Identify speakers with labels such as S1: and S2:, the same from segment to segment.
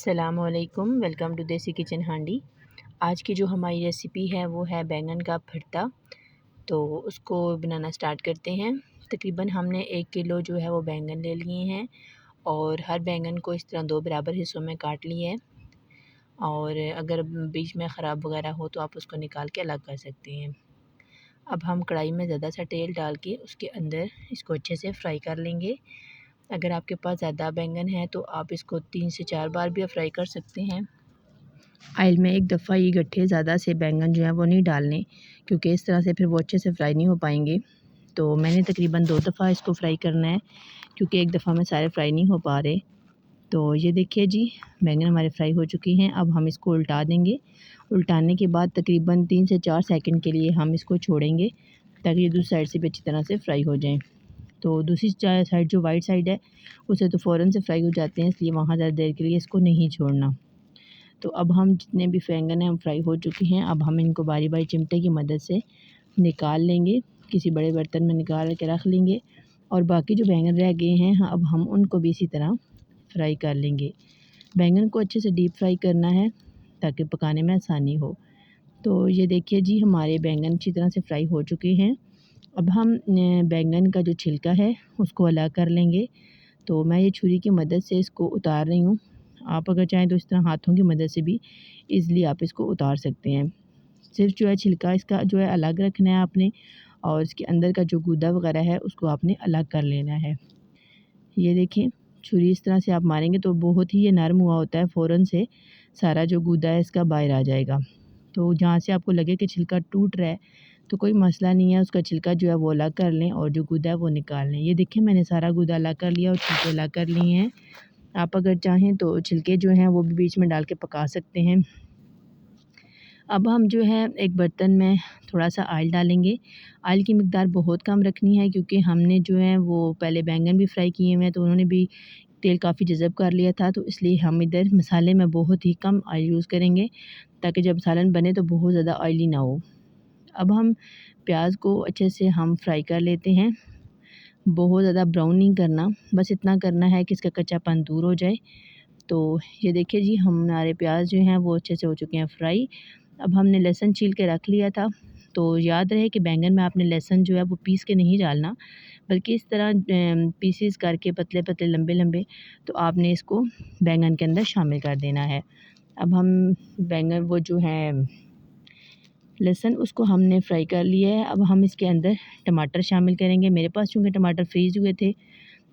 S1: अस्सलामुअलैकुम, welcome to देसी kitchen हांडी। आज की जो हमारी रेसिपी है वो है बैंगन का भरता। तो उसको बनाना स्टार्ट करते हैं। तकरीबन हमने 1 किलो जो है वो बैंगन ले लिए हैं और हर बैंगन को इस तरह 2 बराबर हिस्सों में काट लिए हैं। और अगर बीच में ख़राब वगैरह हो तो आप उसको निकाल के अलग कर सकते हैं। अब हम कढ़ाई में ज़्यादा सा तेल डाल के उसके अंदर इसको अच्छे से फ्राई कर लेंगे। अगर आपके पास ज़्यादा बैंगन है तो आप इसको 3 से 4 बार भी फ्राई कर सकते हैं। ऑयल में एक दफ़ा ये गट्ठे ज़्यादा से बैंगन जो है वो नहीं डालने, क्योंकि इस तरह से फिर वो अच्छे से फ्राई नहीं हो पाएंगे। तो मैंने तकरीबन 2 दफ़ा इसको फ्राई करना है, क्योंकि एक दफ़ा में सारे फ्राई नहीं हो पा रहे। तो ये देखिए जी, बैंगन हमारे फ्राई हो चुके हैं। अब हम इसको उल्टा देंगे। उल्टाने के बाद तकरीबन 3 से 4 सेकंड के लिए हम इसको छोड़ेंगे, ताकि ये दूसरी साइड से भी अच्छी तरह से फ्राई हो जाएँ। तो दूसरी साइड जो वाइट साइड है उसे तो फ़ौरन से फ्राई हो जाते हैं, इसलिए वहाँ ज़्यादा देर के लिए इसको नहीं छोड़ना। तो अब हम जितने भी बैंगन हैं हम फ्राई हो चुके हैं। अब हम इनको बारी बारी चिमटे की मदद से निकाल लेंगे, किसी बड़े बर्तन में निकाल के रख लेंगे। और बाकी जो बैंगन रह गए हैं अब हम उनको भी इसी तरह फ्राई कर लेंगे। बैंगन को अच्छे से डीप फ्राई करना है ताकि पकाने में आसानी हो। तो ये देखिए जी, हमारे बैंगन अच्छी तरह से फ्राई हो चुके हैं। अब हम बैंगन का जो छिलका है उसको अलग कर लेंगे। तो मैं ये छुरी की मदद से इसको उतार रही हूँ। आप अगर चाहें तो इस तरह हाथों की मदद से भी ईज़िली आप इसको उतार सकते हैं। सिर्फ़ जो है छिलका इसका जो है अलग रखना है आपने, और इसके अंदर का जो गूदा वग़ैरह है उसको आपने अलग कर लेना है। ये देखें, छुरी इस तरह से आप मारेंगे तो बहुत ही ये नरम हुआ होता है, फ़ौरन से सारा जो गूदा है इसका बाहर आ जाएगा। तो जहाँ से आपको लगे कि छिलका टूट रहा है तो कोई मसला नहीं है, उसका छिलका जो है वो अलग कर लें और जो गूदा है वो निकाल लें। ये देखिए, मैंने सारा गूदा अलग कर लिया और छिलके अलग कर लिए हैं। आप अगर चाहें तो छिलके जो हैं वो भी बीच में डाल के पका सकते हैं। अब हम जो है एक बर्तन में थोड़ा-सा ऑयल डालेंगे। ऑयल की मिक़दार बहुत कम रखनी है, क्योंकि हमने जो है वो पहले बैंगन भी फ्राई किए हुए हैं तो उन्होंने भी तेल काफ़ी जज़ब कर लिया था। तो इसलिए हम इधर मसाले में बहुत ही कम ऑयल यूज़ करेंगे, ताकि जब सालन बने तो बहुत ज़्यादा ऑयली ना हो। अब हम प्याज को अच्छे से हम फ्राई कर लेते हैं। बहुत ज़्यादा ब्राउन नहीं करना, बस इतना करना है कि इसका कच्चापन दूर हो जाए। तो ये देखिए जी, हमारे प्याज जो हैं वो अच्छे से हो चुके हैं फ्राई। अब हमने लहसुन छील के रख लिया था। तो याद रहे कि बैंगन में आपने लहसुन जो है वो पीस के नहीं डालना, बल्कि इस तरह पीसेस करके पतले-पतले, लंबे-लंबे, तो आपने इसको बैंगन के अंदर शामिल कर देना है। अब हम बैंगन वो जो है लहसुन उसको हमने फ्राई कर लिया है। अब हम इसके अंदर टमाटर शामिल करेंगे। मेरे पास चूँकि टमाटर फ्रीज़ हुए थे,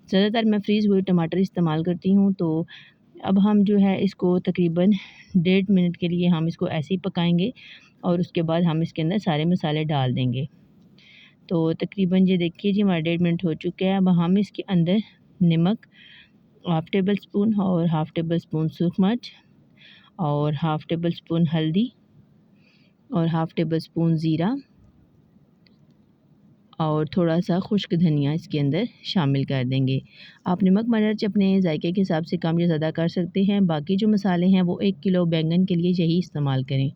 S1: ज़्यादातर मैं फ्रीज़ हुए टमाटर इस्तेमाल करती हूँ। तो अब हम जो है इसको तकरीबन 1.5 मिनट के लिए हम इसको ऐसे ही पकाएँगे और उसके बाद हम इसके अंदर सारे मसाले डाल देंगे। तो तकरीबन ये देखिए जी, हमारा 1.5 मिनट हो चुका है। अब हम इसके अंदर नमक हाफ़ टेबल स्पून और हाफ़ टेबल स्पून सूख मिर्च और हाफ़ टेबल स्पून हल्दी और हाफ़ टेबल स्पून ज़ीरा और थोड़ा-सा खुश्क धनिया इसके अंदर शामिल कर देंगे। आप नमक मिर्च अपने ज़ायके के हिसाब से कम या ज़्यादा कर सकते हैं। बाकी जो मसाले हैं वो 1 किलो बैंगन के लिए यही इस्तेमाल करें।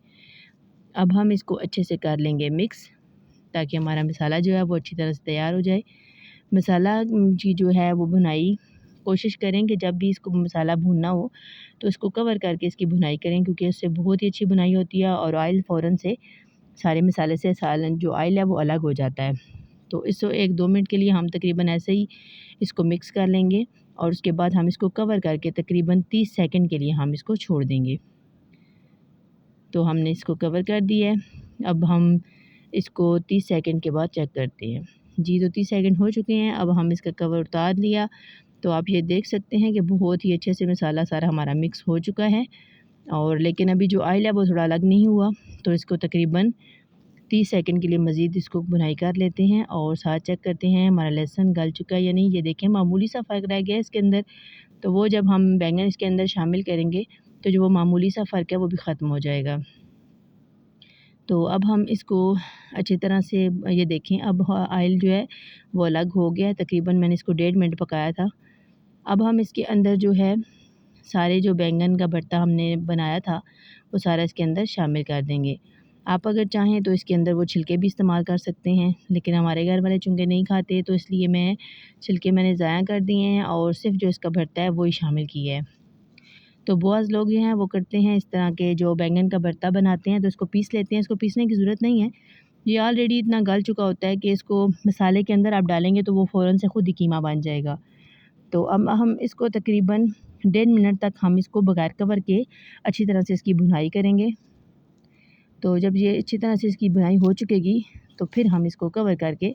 S1: अब हम इसको अच्छे से कर लेंगे मिक्स, ताकि हमारा मसाला जो है वो अच्छी तरह से तैयार हो जाए। मसाला की जो है वो भुनाई कोशिश करें कि जब भी इसको मसाला भूनना हो तो इसको कवर करके इसकी भुनाई करें, क्योंकि इससे बहुत ही अच्छी भुनाई होती है और ऑयल फ़ौरन से सारे मसाले से सालन जो ऑयल है वो अलग हो जाता है। तो इसको 1-2 मिनट के लिए हम तकरीबन ऐसे ही इसको मिक्स कर लेंगे और उसके बाद हम इसको कवर करके तकरीबन 30 सेकंड के लिए हम इसको छोड़ देंगे। तो हमने इसको कवर कर दिया है। अब हम इसको 30 सेकंड के बाद चेक करते हैं। जी, तो 30 सेकंड हो चुके हैं। अब हम इसका कवर उतार लिया, तो आप ये देख सकते हैं कि बहुत ही अच्छे से मसाला सारा हमारा मिक्स हो चुका है। और लेकिन अभी जो ऑयल है वो थोड़ा अलग नहीं हुआ, तो इसको तकरीबन 30 सेकंड के लिए मज़ीद इसको भुनाई कर लेते हैं और साथ चेक करते हैं हमारा लहसुन गल चुका है या नहीं। ये देखें, मामूली सा फ़र्क रह गया है इसके अंदर, तो वो जब हम बैंगन इसके अंदर शामिल करेंगे तो जो वो मामूली सा फ़र्क है वो भी ख़त्म हो जाएगा। तो अब हम इसको अच्छी तरह से ये देखें, अब ऑयल जो है वो अलग हो गया है। तकरीबन मैंने इसको 1.5 मिनट पकाया था। अब हम इसके अंदर जो है सारे जो बैंगन का भरता हमने बनाया था वो सारा इसके अंदर शामिल कर देंगे। आप अगर चाहें तो इसके अंदर वो छिलके भी इस्तेमाल कर सकते हैं, लेकिन हमारे घर वाले चूँकि नहीं खाते तो इसलिए छिलके मैंने ज़ाया कर दिए हैं और सिर्फ़ जो इसका भरता है वही शामिल किया है। तो बहुत लोग जो हैं वो करते हैं इस तरह के, जो बैंगन का भरता बनाते हैं तो इसको पीस लेते हैं। इसको पीसने की ज़रूरत नहीं है, ये ऑलरेडी इतना गल चुका होता है कि इसको मसाले के अंदर आप डालेंगे तो वो फ़ौरन से ख़ुद ही कीमा बन जाएगा। तो अब हम इसको तकरीबन 1.5 मिनट तक हम इसको बगैर कवर के अच्छी तरह से इसकी भुनाई करेंगे। तो जब ये अच्छी तरह से इसकी भुनाई हो चुकेगी तो फिर हम इसको कवर करके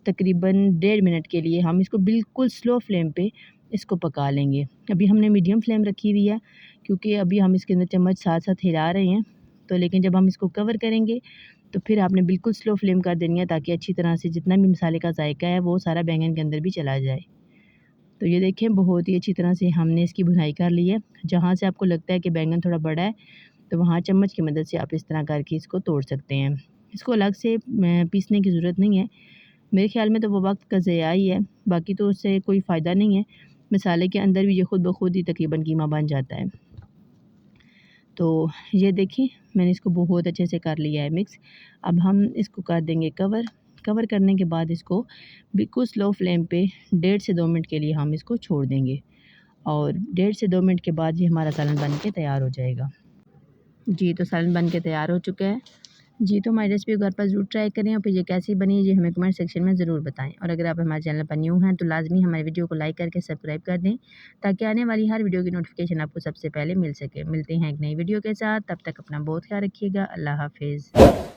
S1: तकरीबन 1.5 मिनट के लिए हम इसको बिल्कुल स्लो फ्लेम पे इसको पका लेंगे। अभी हमने मीडियम फ्लेम रखी हुई है क्योंकि अभी हम इसके अंदर चम्मच साथ साथ हिला रहे हैं। तो लेकिन जब हम इसको कवर करेंगे तो फिर आपने बिल्कुल स्लो फ्लेम कर देनी है ताकि अच्छी तरह से जितना भी मसाले का जायका है वो सारा बैंगन के अंदर भी चला जाए। तो ये देखें बहुत ही अच्छी तरह से हमने इसकी भुनाई कर ली है। जहाँ से आपको लगता है कि बैंगन थोड़ा बड़ा है तो वहाँ चम्मच की मदद से आप इस तरह करके इसको तोड़ सकते हैं। इसको अलग से पीसने की ज़रूरत नहीं है, मेरे ख़्याल में तो वो वक्त का ज़िया ही है, बाकी तो उससे कोई फ़ायदा नहीं है। मसाले के अंदर भी ये ख़ुद ब खुद ही तकरीबन कीमा बन जाता है। तो ये देखिए मैंने इसको बहुत अच्छे से कर लिया है मिक्स। अब हम इसको कर देंगे कवर। कवर करने के बाद इसको बिल्कुल स्लो फ्लेम पे 1.5 से 2 मिनट के लिए हम इसको छोड़ देंगे और 1.5 से 2 मिनट के बाद ये हमारा सालन बन के तैयार हो जाएगा। जी, तो सालन बन के तैयार हो चुका है। जी, तो हमारी रेसिपी घर पर ज़रूर ट्राई करें और फिर ये कैसी बनी ये हमें कमेंट सेक्शन में ज़रूर बताएं। और अगर आप हमारे चैनल पर न्यू हैं तो लाजमी हमारे वीडियो को लाइक करके सब्सक्राइब कर दें ताकि आने वाली हर वीडियो की नोटिफिकेशन आपको सबसे पहले मिल सके। मिलते हैं एक नई वीडियो के साथ, तब तक अपना बहुत ख्याल रखिएगा। अल्लाह हाफिज़।